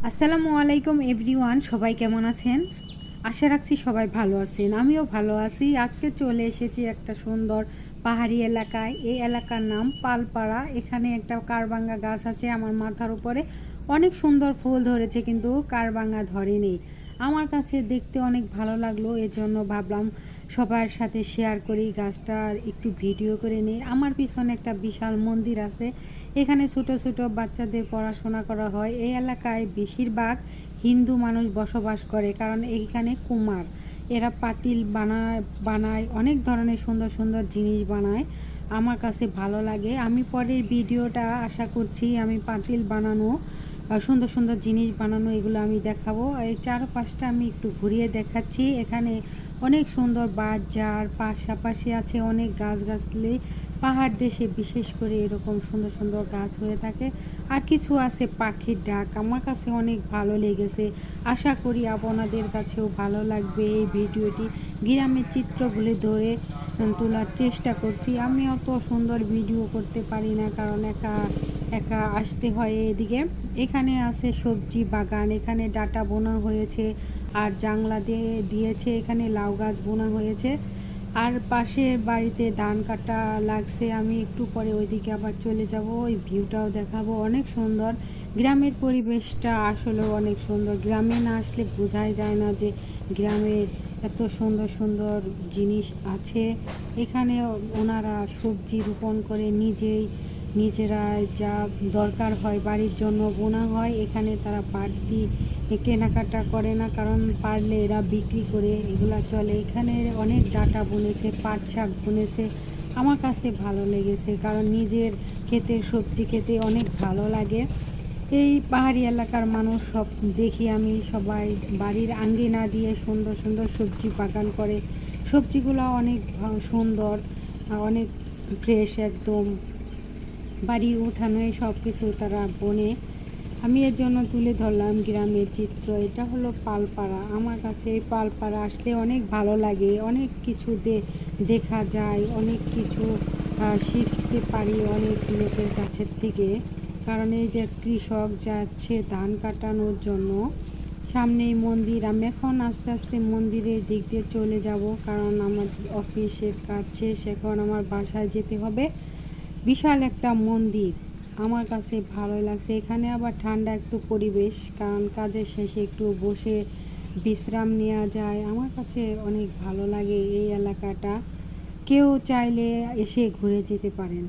আসসালামু আলাইকুম এভরিওয়ান, সবাই কেমন আছেন? আশা রাখছি সবাই ভালো আছেন। আমিও ভালো আছি। আজকে চলে এসেছি একটা সুন্দর পাহাড়ি এলাকায়। এই এলাকার নাম পালপাড়া। এখানে একটা কারবাঙ্গা গাছ আছে আমার মাথার উপরে। অনেক সুন্দর ফুল ধরেছে কিন্তু কারবাঙ্গা ধরেনি। আমার কাছে দেখতে অনেক ভালো লাগলো, এজন্য ভাবলাম সবার সাথে শেয়ার করি, গাছটার একটু ভিডিও করে নিই। আমার পিছনে একটা বিশাল মন্দির আছে। এখানে ছোট ছোট বাচ্চাদের পড়াশোনা করা হয়। এই এলাকায় বেশিরভাগ হিন্দু মানুষ বসবাস করে, কারণ এইখানে কুমার এরা পাতিল বানায় অনেক ধরনের সুন্দর সুন্দর জিনিস বানায়। আমার কাছে ভালো লাগে। আমি পরের ভিডিওটা আশা করছি আমি পাতিল বানানো সুন্দর সুন্দর জিনিস বানানো এগুলো আমি দেখাবো। এই চারপাশটা আমি একটু ঘুরিয়ে দেখাচ্ছি। এখানে অনেক সুন্দর বাজার, পাশাপাশি আছে অনেক গাছগাছালি। পাহাড় দেশে বিশেষ করে এরকম সুন্দর সুন্দর গাছ হয়ে থাকে। আর কিছু আছে পাখির ডাক, আমার কাছে অনেক ভালো লেগেছে। আশা করি আপনাদের কাছেও ভালো লাগবে এই ভিডিওটি। গ্রামের চিত্রগুলি ধরে তোলার চেষ্টা করছি। আমি অত সুন্দর ভিডিও করতে পারি না, কারণ একা একা আসতে হয় এদিকে। এখানে আছে সবজি বাগান, এখানে ডাটা বোনা হয়েছে আর জাংলা দিয়ে দিয়েছে। এখানে লাউ গাছ বোনা হয়েছে আর পাশের বাড়িতে ধান কাটা লাগছে। আমি একটু পরে ওইদিকে আবার চলে যাব, ওই ভিউটাও দেখাবো। অনেক সুন্দর গ্রামের পরিবেশটা, আসলেও অনেক সুন্দর। গ্রামে না আসলে বোঝাই যায় না যে গ্রামে এত সুন্দর সুন্দর জিনিস আছে। এখানে ওনারা সবজি রোপণ করে নিজেরা যা দরকার হয় বাড়ির জন্য বোনা হয়। এখানে তারা বাড়তি কেনাকাটা করে না, কারণ পারলে এরা বিক্রি করে এগুলা চলে। এখানে অনেক ডাটা বুনেছে, পাট শাক বুনেছে। আমার কাছে ভালো লেগেছে, কারণ নিজের ক্ষেতের সবজি খেতে অনেক ভালো লাগে। এই পাহাড়ি এলাকার মানুষ সব দেখি আমি, সবাই বাড়ির আঙ্গিনা দিয়ে সুন্দর সুন্দর সবজি বাগান করে। সবজিগুলো অনেক সুন্দর, অনেক ফ্রেশ একদম। বাড়ির উঠানে সব কিছু তারা বনে। আমি এর জন্য তুলে ধরলাম গ্রামের চিত্র। এটা হলো পালপাড়া। আমার কাছে এই পালপাড়া আসলে অনেক ভালো লাগে। অনেক কিছু দেখা যায়, অনেক কিছু শিখতে পারি অনেক লোকের কাছের থেকে। কারণ এই যে কৃষক যাচ্ছে ধান কাটানোর জন্য, সামনেই মন্দির। আমি এখন আস্তে আস্তে মন্দিরের দিক দিয়ে চলে যাব, কারণ আমার অফিসের কাজ শেষ, এখন আমার বাসায় যেতে হবে। বিশাল একটা মন্দির, আমার কাছে ভালোই লাগছে। এখানে আবার ঠান্ডা একটু পরিবেশ, কারণ কাজের শেষে একটু বসে বিশ্রাম নেওয়া যায়। আমার কাছে অনেক ভালো লাগে এই এলাকাটা। কেউ চাইলে এসে ঘুরে যেতে পারেন।